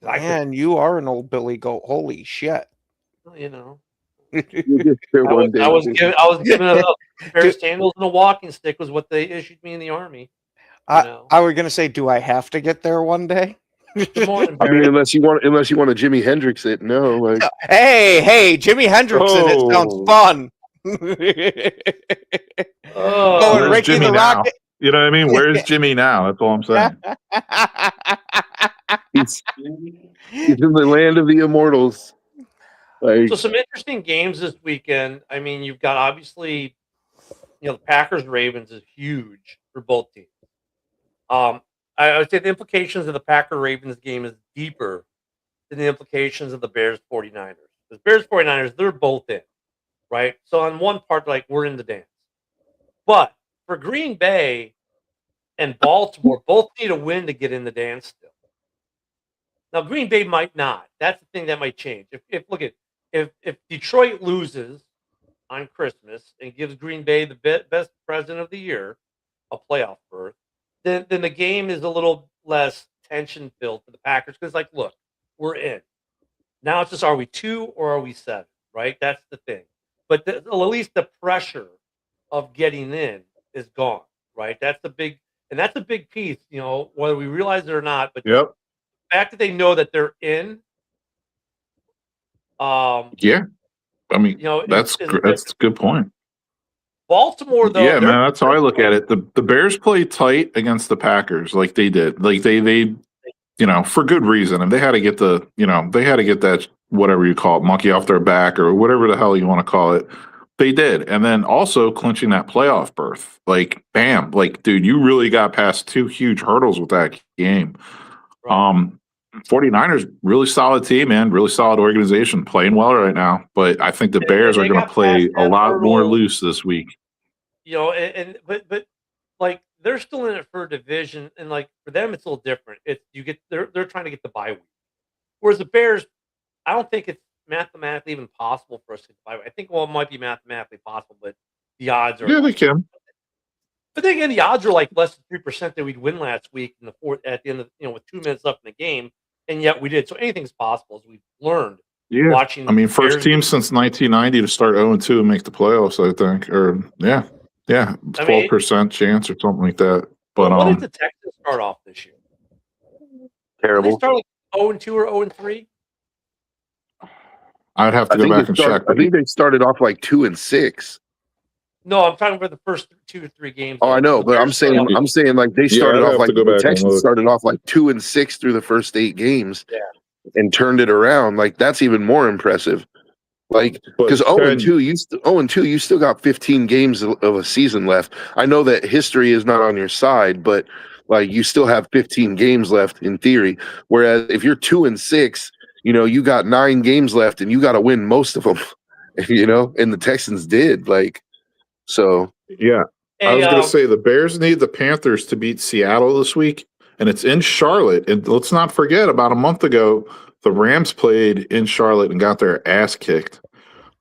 Man, you are an old Billy Goat. Holy shit. Well, I was giving a pair of sandals and a walking stick was what they issued me in the Army. I was gonna say, do I have to get there one day? Morning, I mean, unless you want to Jimi Hendrix it, no. Like, hey, Jimi Hendrix in it sounds fun. Where's Ricky Jimmy the now? Rocket. You know what I mean? Where's Jimmy now? That's all I'm saying. he's in the land of the immortals. Like, so some interesting games this weekend. I mean, you've got obviously, the Packers Ravens is huge for both teams. I would say the implications of the Packer Ravens game is deeper than the implications of the Bears 49ers. The Bears 49ers, they're both in, right? So on one part, like we're in the dance. But for Green Bay and Baltimore, both need a win to get in the dance still. Now Green Bay might not. That's the thing that might change. If look at if Detroit loses on Christmas and gives Green Bay the best present of the year, a playoff berth, then the game is a little less tension filled for the Packers because, like, look, we're in. Now it's just, are we 2 or are we 7? Right? That's the thing. But at least the pressure of getting in is gone. Right? That's the big, and that's a big piece. Whether we realize it or not. But Yep. the fact that they know that they're in. Yeah. I mean, that's a good point. Baltimore, though, yeah, man, that's how I look at it. The Bears play tight against the Packers, like they did, like they for good reason, and they had to get that whatever you call it, monkey off their back or whatever the hell you want to call it. They did, and then also clinching that playoff berth. Like, bam, like, dude, you really got past 2 huge hurdles with that game. Right. 49ers, really solid team, man. Really solid organization, playing well right now. But I think the Bears are going to play a lot more loose this week. But like they're still in it for a division, and like for them, it's a little different. They're trying to get the bye week, whereas the Bears, I don't think it's mathematically even possible for us to get the bye week. I think it might be mathematically possible, but the odds are they can. But then again, the odds are like less than 3% that we'd win last week in the fourth at the end of with 2 minutes left in the game, and yet we did. So anything's possible, as we've learned. Yeah, watching. I mean, first team since 1990 to start 0-2 and make the playoffs. I think, or 12% chance or something like that. But what did the Texans start off this year? Terrible. Did they start like 0-2 or 0-3? I'd have to go back and check. I think they started off like 2-6. No, I'm talking about the first 2 or 3 games. Oh, I know, but I'm saying like they started off like the Texans started off like 2-6 through the first 8 games, and turned it around. Like that's even more impressive. Like because 0-2, you still got 15 games of a season left. I know that history is not on your side, but like you still have 15 games left in theory. Whereas if you're 2-6, you got 9 games left and you got to win most of them. And the Texans did like. So yeah, I was going to say the Bears need the Panthers to beat Seattle this week, and it's in Charlotte. And let's not forget, about a month ago, the Rams played in Charlotte and got their ass kicked.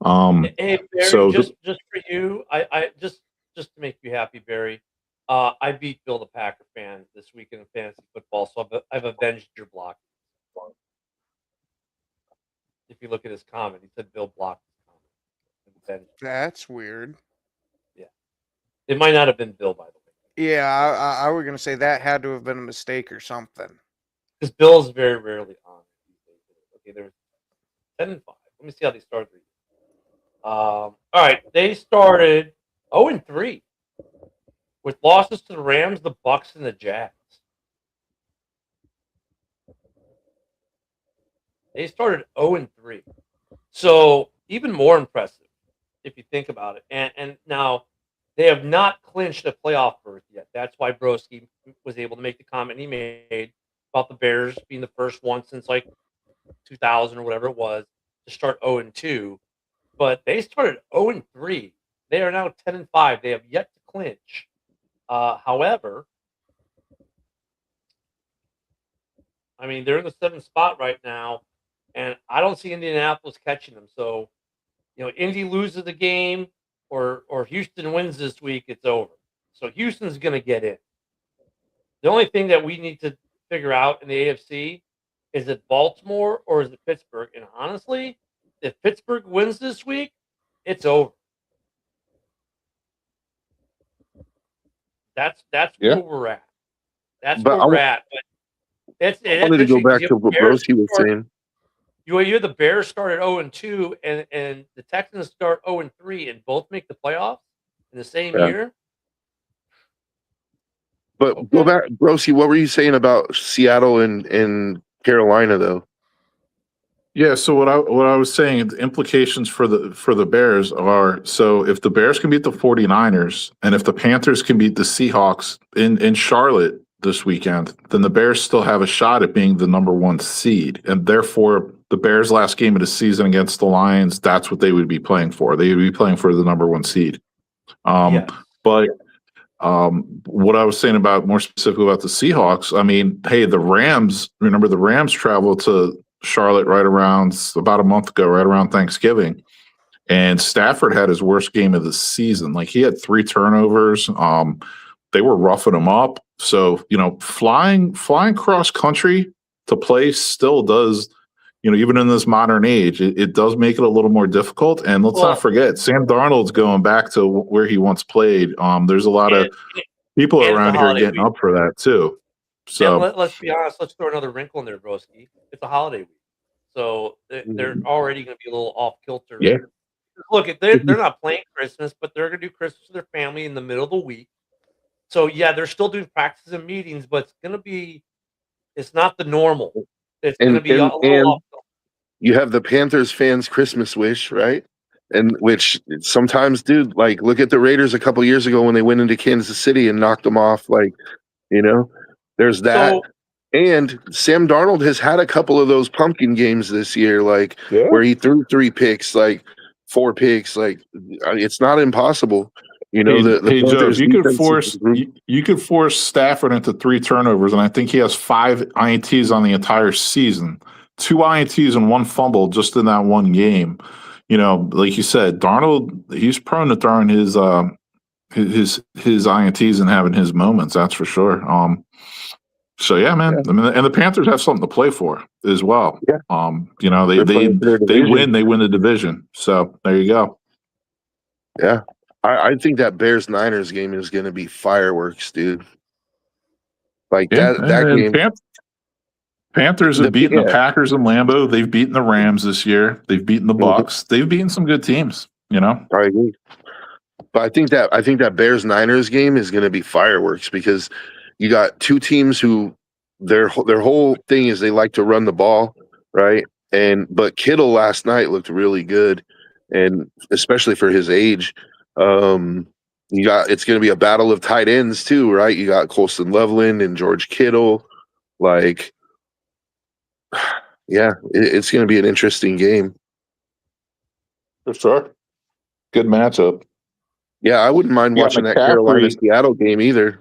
Hey, Barry, so just for you, I just to make you happy, Barry, I beat Bill the Packer fan this week in fantasy football, so I've avenged your block. If you look at his comment, he said Bill blocked his comment. That's weird. It might not have been Bill, by the way. Yeah, I was going to say that had to have been a mistake or something. Because Bill's very rarely on. Okay, they're 10-5. Let me see how they started. All right, they started 0-3 with losses to the Rams, the Bucks, and the Jags. They started 0-3, so even more impressive if you think about it. And now. They have not clinched a playoff berth yet. That's why Broski was able to make the comment he made about the Bears being the first one since like 2000 or whatever it was to start 0-2. But they started 0-3. They are now 10-5. They have yet to clinch. However, I mean, they're in the 7th spot right now, and I don't see Indianapolis catching them. So, Indy loses the game. Or Houston wins this week, it's over. So Houston's going to get in. The only thing that we need to figure out in the AFC is it Baltimore or is it Pittsburgh? And honestly, if Pittsburgh wins this week, it's over. That's where we're at. That's where we're at. But I wanted to go back to what Broski was saying. The Bears started 0-2 and the Texans start 0-3 and both make the playoffs in the same year. But go back, Broski, what were you saying about Seattle and Carolina though? Yeah, so what I was saying, the implications for the Bears are, so if the Bears can beat the 49ers and if the Panthers can beat the Seahawks in Charlotte this weekend, then the Bears still have a shot at being the number 1 seed, and therefore the Bears' last game of the season against the Lions, that's what they would be playing for. They would be playing for the number 1 seed. Yes. But what I was saying about more specifically about the Seahawks, I mean, hey, the Rams, remember the Rams traveled to Charlotte right around about a month ago, right around Thanksgiving. And Stafford had his worst game of the season. Like he had 3 turnovers. They were roughing him up. So, flying cross country to play still does, even in this modern age, it does make it a little more difficult. And let's not forget, Sam Darnold's going back to where he once played. There's a lot of people around here getting up for that too. So let's be honest. Let's throw another wrinkle in there, broski. It's a holiday week, so they're already going to be a little off kilter. Yeah. Look, they're not playing Christmas, but they're going to do Christmas with their family in the middle of the week. So yeah, they're still doing practices and meetings, but it's going to be. It's not the normal. It's going to be a little off. You have the Panthers fans' Christmas wish, right? And which sometimes, dude, like look at the Raiders a couple years ago when they went into Kansas City and knocked them off. Like, there's that. So, and Sam Darnold has had a couple of those pumpkin games this year, like where he threw 3 picks, like 4 picks. Like, it's not impossible. Hey, Joe, if you could force Stafford into 3 turnovers, and I think he has 5 INTs on the entire season. 2 INTs and 1 fumble just in that one game. Like you said, Darnold, he's prone to throwing his INTs and having his moments. That's for sure. So yeah, man. Yeah. I mean, and the Panthers have something to play for as well. Yeah. They win the division. So there you go. Yeah. I think that Bears-Niners game is going to be fireworks, dude. Like that game. Panthers have beaten the Packers in Lambeau. They've beaten the Rams this year. They've beaten the Bucs. They've beaten some good teams. I agree. But I think that Bears-Niners game is going to be fireworks because you got 2 teams who their whole thing is they like to run the ball, right? But Kittle last night looked really good, and especially for his age. It's going to be a battle of tight ends too, right? You got Colston Loveland and George Kittle, like. Yeah, it's going to be an interesting game. For sure. Good matchup. Yeah, I wouldn't mind watching that Carolina-Seattle game either.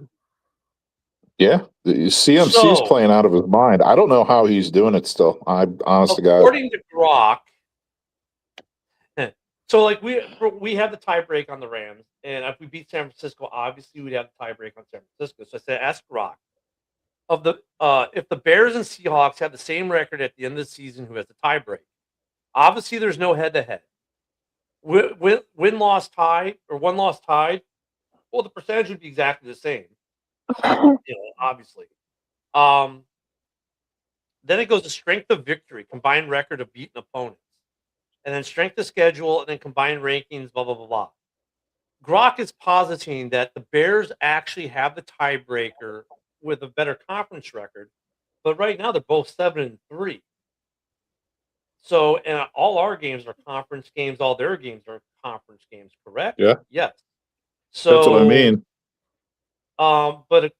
Yeah, CMC's playing out of his mind. I don't know how he's doing it still. Honestly, guys. According to Grok, so like we have the tie break on the Rams, and if we beat San Francisco, obviously we'd have the tie break on San Francisco. So I said, ask Grok. If the Bears and Seahawks have the same record at the end of the season, who has the tie break? Obviously, there's no head-to-head. Win-loss tie or one-loss tied. Well, the percentage would be exactly the same. Obviously. Then it goes to strength of victory, combined record of beaten opponents, and then strength of schedule, and then combined rankings. Blah blah blah blah. Grok is positing that the Bears actually have the tiebreaker with a better conference record, but right now they're both 7-3. So, and all our games are conference games. All their games are conference games, correct? Yeah. Yes. So that's what I mean. But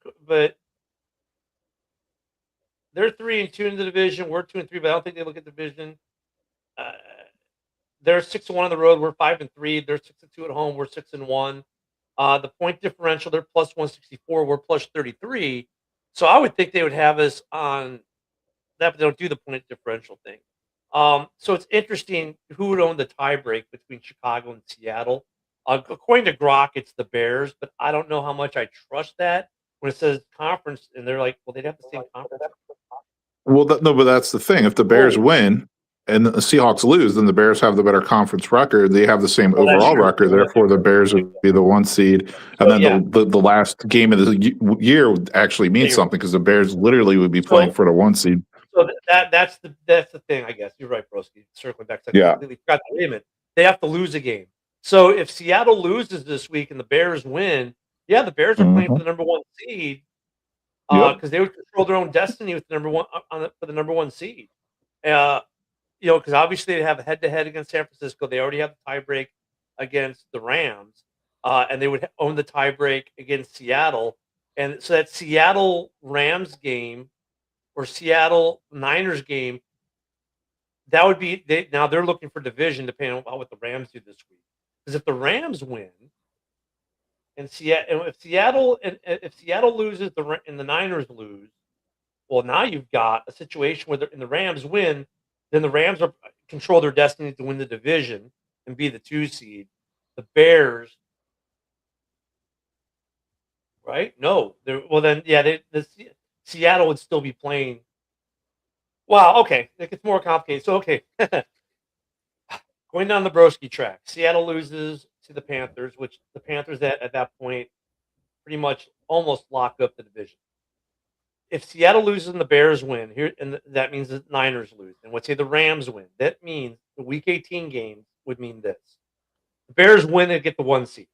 they're 3-2 in the division. We're 2-3, but I don't think they look at the division. They're 6-1 on the road. We're 5-3. They're 6-2 at home. We're 6-1. The point differential, they're plus 164. We're plus 33. So I would think they would have us on that, but they don't do the point differential thing. So it's interesting who would own the tie break between Chicago and Seattle. According to Grok, it's the Bears, but I don't know how much I trust that when it says conference, and they're like, well, they'd have the same conference. Well, no, but that's the thing. If the Bears win and the Seahawks lose, then the Bears have the better conference record. They have the same overall record. Therefore, the Bears would be the 1 seed. And then the last game of the year would actually mean something because the Bears literally would be playing for the 1 seed. So that's the thing, I guess. You're right, Broski. Circling back. I completely forgot the limit. They have to lose a game. So if Seattle loses this week and the Bears win, the Bears are playing for the number 1 seed because they would control their own destiny with the number 1 for the number 1 seed. Because obviously they have a head-to-head against San Francisco. They already have the tiebreak against the Rams, and they would own the tiebreak against Seattle. And so that Seattle Rams game or Seattle Niners game, that would be now they're looking for division depending on what the Rams do this week. Because if the Rams win, and if Seattle loses and the Niners lose, well, now you've got a situation where the Rams win, then the Rams control their destiny to win the division and be the 2 seed. The Bears, right? No, well then Seattle would still be playing. Wow, okay, it gets more complicated. So okay, going down the Broski track, Seattle loses to the Panthers, which the Panthers at that point pretty much almost lock up the division. If Seattle loses and the Bears win, that means the Niners lose. And let's say the Rams win. That means the Week 18 games would mean this: the Bears win and get the 1 seed.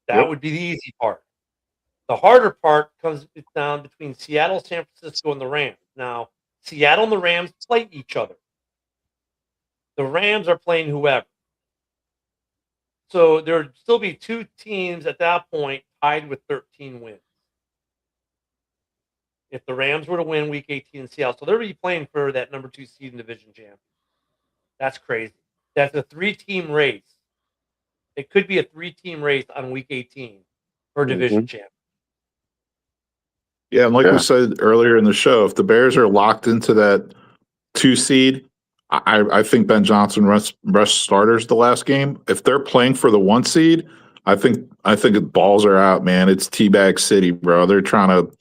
That would be the easy part. The harder part comes down between Seattle, San Francisco, and the Rams. Now, Seattle and the Rams play each other. The Rams are playing whoever. So there would still be 2 teams at that point tied with 13 wins. If the Rams were to win Week 18 in Seattle. So they're really playing for that number 2 seed in division champion. That's crazy. That's a 3-team race. It could be a 3-team race on Week 18 for division champion. Yeah, and like we said earlier in the show, if the Bears are locked into that 2 seed, I think Ben Johnson rests starters the last game. If they're playing for the 1 seed, I think balls are out, man. It's teabag city, bro. They're trying to,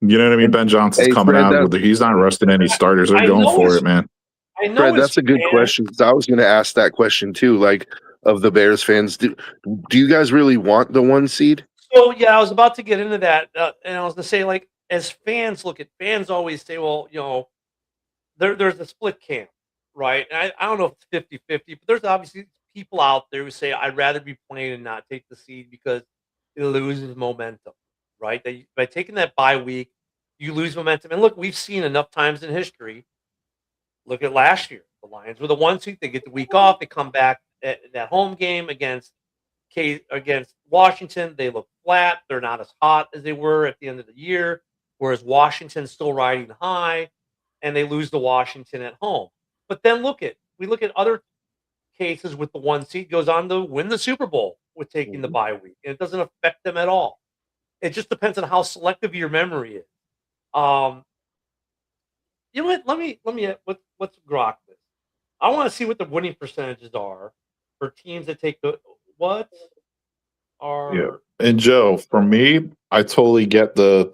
you know what I mean? Ben Johnson's coming Fred, out with he's not resting any starters. They're going for it, man. I know, Fred, that's a good question because I was going to ask that question too. Like, of the Bears fans, do you guys really want the 1 seed? So yeah, I was about to get into that, and I was going to say, like, as fans fans always say, well, you know, there's a split camp, right? And I don't know if it's 50-50, but there's obviously people out there who say I'd rather be playing and not take the seed because it loses momentum, right? By taking that bye week, you lose momentum. And look, we've seen enough times in history. Look at last year. The Lions were the 1 seed. They get the week off. They come back at that home game against Washington. They look flat. They're not as hot as they were at the end of the year, whereas Washington's still riding high, and they lose to Washington at home. But then we look at other cases with the 1 seed goes on to win the Super Bowl with taking the bye week, and it doesn't affect them at all. It just depends on how selective your memory is. You know what? Let me let's grok this. I want to see what the winning percentages are for teams that take the what are. Yeah. And Joe, for me, I totally get to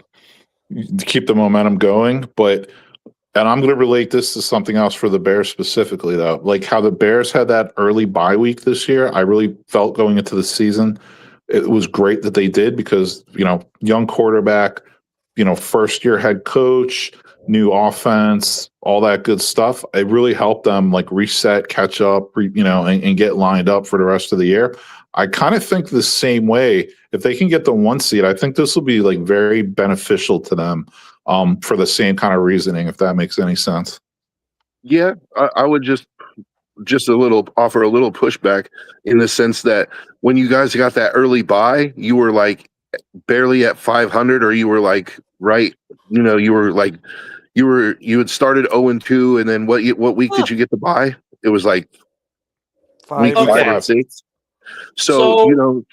keep the momentum going, but and I'm going to relate this to something else for the Bears specifically, though. Like how the Bears had that early bye week this year, I really felt going into the season, it was great that they did because, you know, young quarterback, you know, first year head coach, new offense, all that good stuff. It really helped them like reset, catch up, and get lined up for the rest of the year. I kind of think the same way. If they can get the 1 seed, I think this will be like very beneficial to them for the same kind of reasoning, if that makes any sense. Yeah, I would just offer a little pushback in the sense that when you guys got that early bye, you were like barely at 500, or you were like right, you were like you had started 0-2, and then what week did you get the bye? It was like week 5 or 6. So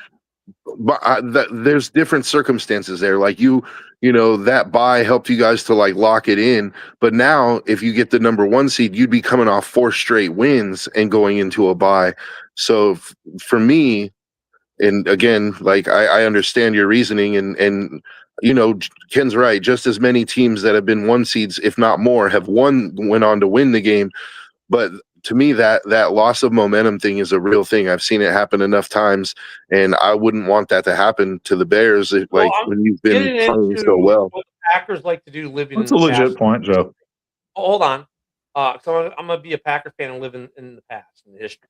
but there's different circumstances there. Like that bye helped you guys to like lock it in. But now, if you get the number 1 seed, you'd be coming off 4 straight wins and going into a bye. So for me, and again, like I understand your reasoning, and Ken's right. Just as many teams that have been 1 seeds, if not more, went on to win the game. But to me, that loss of momentum thing is a real thing. I've seen it happen enough times, and I wouldn't want that to happen to the Bears. When you've been playing so well. What the Packers like to do, living That's in a the legit past. point, Joe. Hold on. So I'm going to be a Packer fan and live in the past, in the history.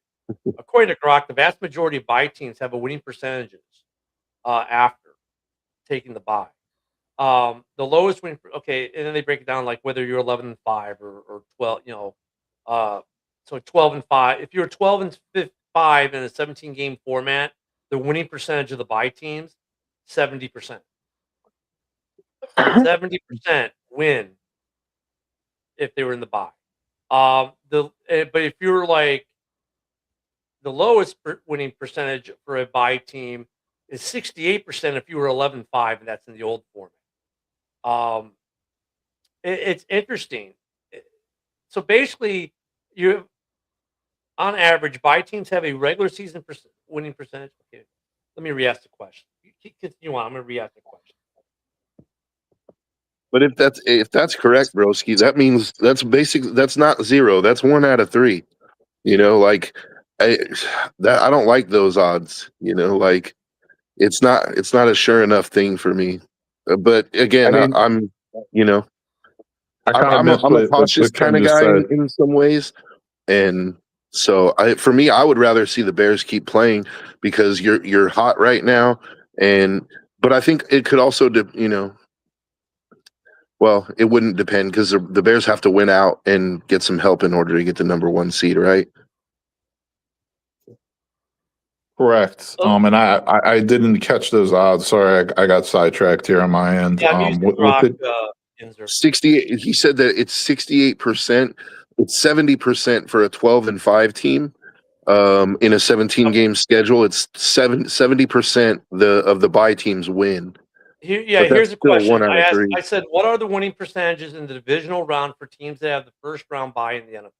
According to Grok, the vast majority of bye teams have a winning percentages after taking the bye. The lowest win, and then they break it down like whether you're 11-5 or 12. So 12-5. If you're 12-5 in a 17-game format, the winning percentage of the bye teams 70%. 70% win if they were in the bye. But if you're like the lowest winning percentage for a bye team is 68% if you were 11-5, and that's in the old format. Um, it's interesting. So basically, you on average, bye teams have a regular season winning percentage. Okay, let me re-ask the question. You continue on. I'm going to re-ask the question. But if that's correct, Broski, that means that's not zero. That's 1 out of 3. You know, like I I don't like those odds. You know, like it's not a sure enough thing for me. But I again, mean, I'm you know I kind of missed I'm a cautious what kind Ken of just guy said. in some ways, and so for me, I would rather see the Bears keep playing because you're hot right now, and but I think it could also well, it wouldn't depend because the Bears have to win out and get some help in order to get the number 1 seed, right? Correct. Oh, And I didn't catch those odds. Sorry, I got sidetracked here on my end. yeah, I'm using What Rock did? Inzer. 68. He said that it's 68%. It's 70% for a 12-5 team. In a 17 game schedule, it's 70% of the bye teams win, but that's Here's a still question. one out I of asked. three. I said, what are the winning percentages in the divisional round for teams that have the first round bye in the NFL?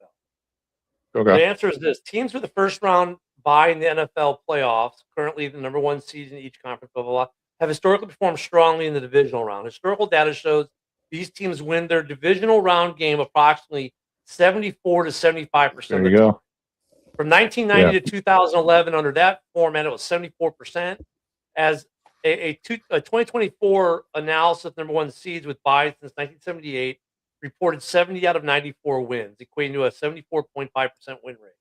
Okay. The answer is this: teams with the first round bye in the NFL playoffs, currently the number 1 seed in each conference, blah blah blah, have historically performed strongly in the divisional round. Historical data shows these teams win their divisional round game approximately 74 to 75% There of you the time. go. From Yeah. 1990 to 2011, under that format, it was 74%. As a 2024 analysis of number 1 seeds with buys since 1978 reported 70 out of 94 wins, equating to a 74.5% win rate.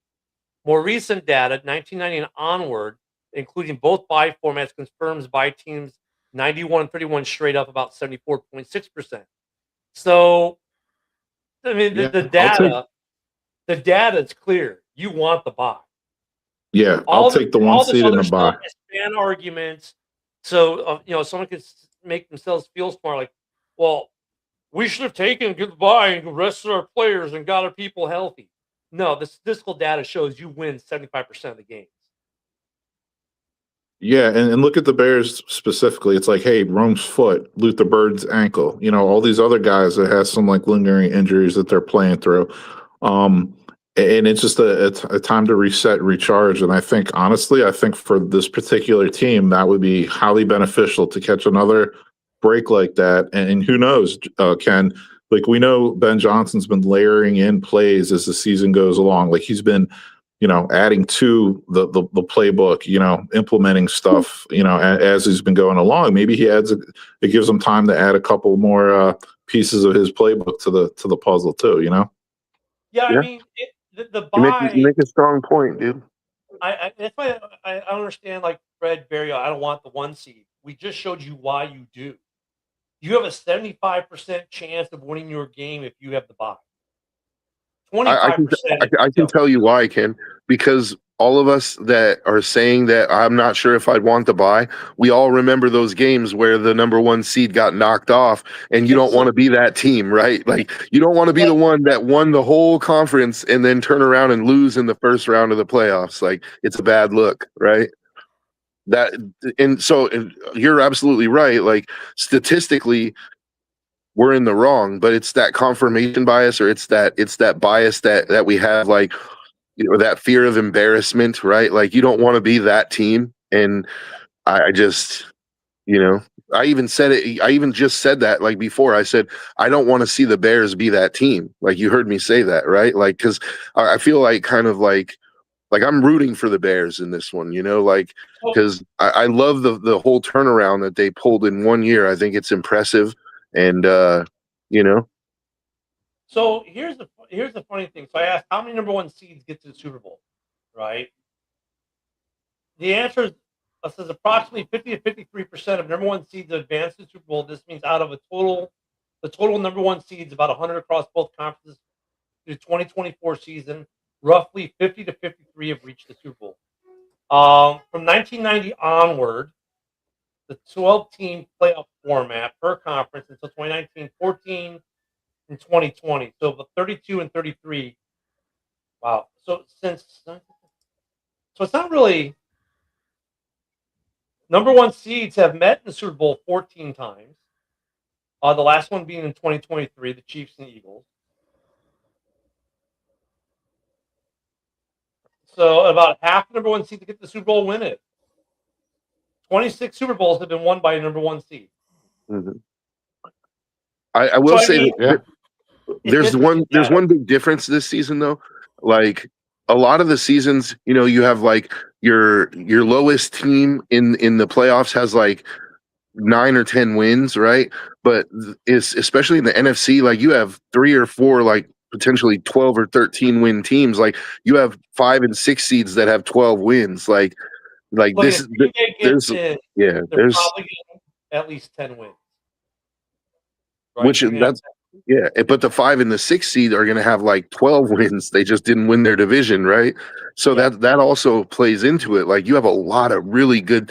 More recent data, 1990 and onward, including both buy formats, confirms buy teams 91-31 straight up about 74.6%. So, I mean, Yeah. the data is clear. You want the buy. I'll take the one All this seed in other the stuff bye. is fan arguments. So someone could make themselves feel smart, like, well, we should have taken goodbye and rested our players and got our people healthy. No, the statistical data shows you win 75% of the games. Yeah, and look at the Bears specifically. It's like, hey, Rome's foot, Luther Bird's ankle. All these other guys that have some like lingering injuries that they're playing through. Um, and it's just a time to reset, recharge. And I think, honestly, I think for this particular team, that would be highly beneficial to catch another break like that. And who knows, Ken? Like we know, Ben Johnson's been layering in plays as the season goes along. Like he's been adding to the playbook, implementing stuff, as he's been going along. Maybe it gives him time to add a couple more pieces of his playbook to the puzzle too. Yeah, I Yeah, mean, the you buy. make a strong point, dude. That's why I understand. Like Fred Berry, I don't want the 1 seed. We just showed you why you do. You have a 75% chance of winning your game if you have the buy. I, I can 25% if I you can don't. tell you why, Ken, because all of us that are saying that I'm not sure if I'd want to buy, we all remember those games where the number 1 seed got knocked off, and you Yeah, don't want so to be that team, right? Like you don't want to be but the one that won the whole conference and then turn around and lose in the first round of the playoffs. Like it's a bad look, right? That and you're absolutely right. Like statistically, we're in the wrong, but it's that confirmation bias, or it's that bias that we have, like that fear of embarrassment, right? Like you don't want to be that team, and I just you know I even said it. I even just said that like before. I said I don't want to see the Bears be that team. Like you heard me say that, right? Like because I feel like kind of like I'm rooting for the Bears in this one, like so because I love the whole turnaround that they pulled in 1 year. I think it's impressive, and you know, so here's the funny thing. So I asked how many number 1 seeds get to the Super Bowl, right? The answer says approximately 50 to 53% of number 1 seeds advance to the Super Bowl. This means out of the total number 1 seeds, about 100 across both conferences through the 2024 season, roughly 50 to 53 have reached the Super Bowl. From 1990 onward, the 12-team playoff format per conference until 2019, 14 in 2020. So the 32 and 33. Wow. So it's not really number one seeds have met in the Super Bowl 14 times. The last one being in 2023, the Chiefs and Eagles. So about half the number one seed to get the Super Bowl win it. 26 Super Bowls have been won by a number one seed. Mhm. I will So I say mean, that there's one big difference this season though. Like a lot of the seasons, you have like your lowest team in the playoffs has like 9 or 10 wins, right? But it's especially in the NFC, like you have 3 or 4 like potentially 12 or 13 win teams. Like you have 5 and 6 seeds that have 12 wins. Like look, this if is Green Bay gets there's in, yeah, they're there's probably getting at least 10 wins. Right? which is that's yeah, but the 5 and the 6 seed are going to have like 12 wins. They just didn't win their division, right? So Yeah. that also plays into it. Like you have a lot of really good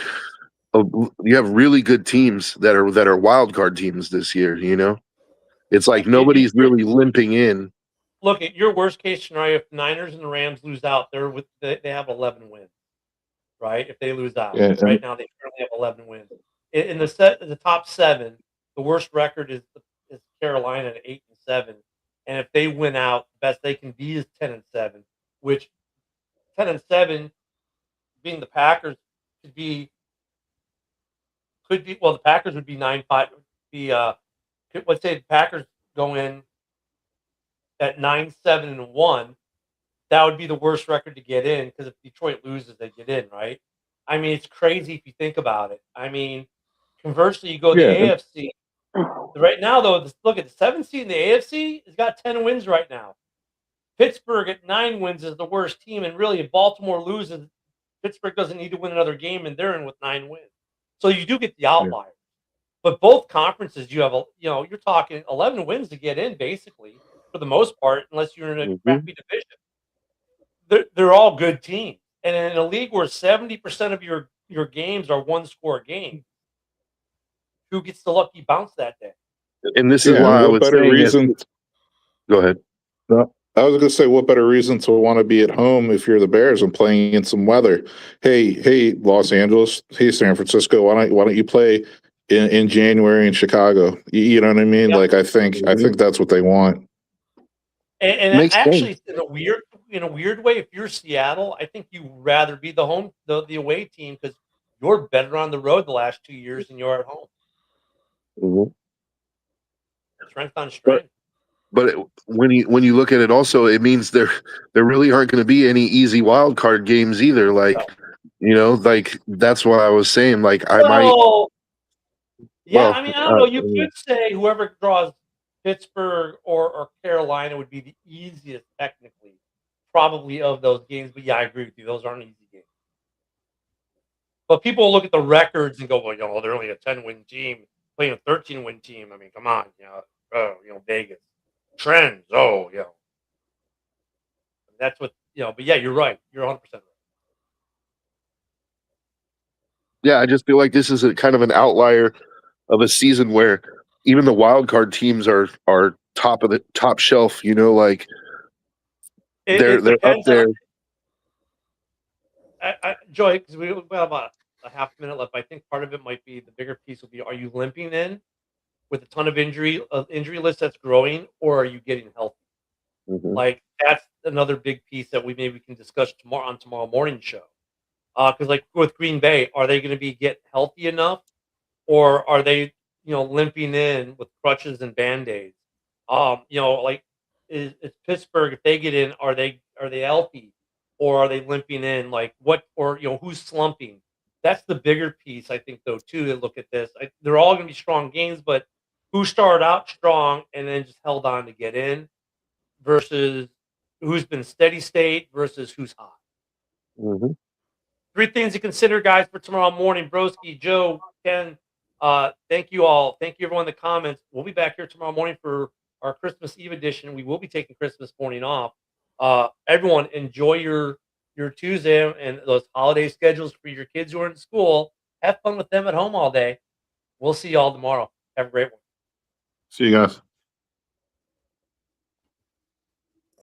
you have really good teams that are wild card teams this year, It's like nobody's really limping in. Look at your worst case scenario. If the Niners and the Rams lose out, they have 11 wins, right? If they lose out, Yeah, right now they currently have 11 wins. In the top 7, the worst record is Carolina at 8-7, and if they win out, the best they can be is 10-7, which 10-7 being the Packers could be well the Packers would be 9-5. Be let's say the Packers go in at 9-7-1. That would be the worst record to get in because if Detroit loses, they get in, right? I mean, it's crazy if you think about it. I mean, conversely, you go to the Yeah. AFC. Right now, though, look at the 7th seed in the AFC has got 10 wins right now. Pittsburgh at 9 wins is the worst team, and really, if Baltimore loses, Pittsburgh doesn't need to win another game, and they're in with 9 wins. So you do get the outliers. But both conferences, you're talking 11 wins to get in, basically, for the most part, unless you're in a crappy division. They're all good teams. And in a league where 70% of your games are one-score games, who gets the lucky bounce that day? And this is Yeah, why I what was better saying reason? go ahead. I was going to say, what better reason to want to be at home if you're the Bears and playing in some weather? Hey, Los Angeles. Hey, San Francisco. Why don't you play in January in Chicago? You know what I mean? Yep. Like, I think that's what they want. And Makes actually, sense. in a weird way, if you're Seattle, I think you'd rather be the away team because you're better on the road the last 2 years than you are at home. Mhm. Strength on strength. But when you look at it, also it means there really aren't going to be any easy wild card games either. Like like that's why I was saying like I might. Well, yeah, Well, I mean, I don't know. You could say whoever draws Pittsburgh or Carolina would be the easiest technically, probably of those games. But yeah, I agree with you. Those aren't easy games. But people will look at the records and go, well, they're only a 10-win team playing a 13-win team. I mean, come on, Vegas trends. That's what But yeah, you're right. You're 100% right. yeah, I just feel like this is a kind of an outlier of a season where even the wild card teams are top of the top shelf. Like they're up Depends there. Joy, because we have about a half minute left. I think part of it might be the bigger piece will be: are you limping in with a ton of injury list that's growing, or are you getting healthy? Mhm. Like that's another big piece that we can discuss tomorrow morning show. Because like with Green Bay, are they going to be get healthy enough, or are they limping in with crutches and band-aids? Like is Pittsburgh, if they get in, are they healthy, or are they limping in? Like what, or who's slumping? That's the bigger piece, I think, though, too. To look at this, they're all going to be strong games, but who started out strong and then just held on to get in, versus who's been steady state versus who's hot. Mhm. 3 things to consider, guys, for tomorrow morning. Broski, Joe, Ken, thank you all. Thank you, everyone in the comments. We'll be back here tomorrow morning for our Christmas Eve edition. We will be taking Christmas morning off. Everyone, enjoy your Tuesday and those holiday schedules for your kids who are in school. Have fun with them at home all day. We'll see you all tomorrow. Have a great one. See you guys.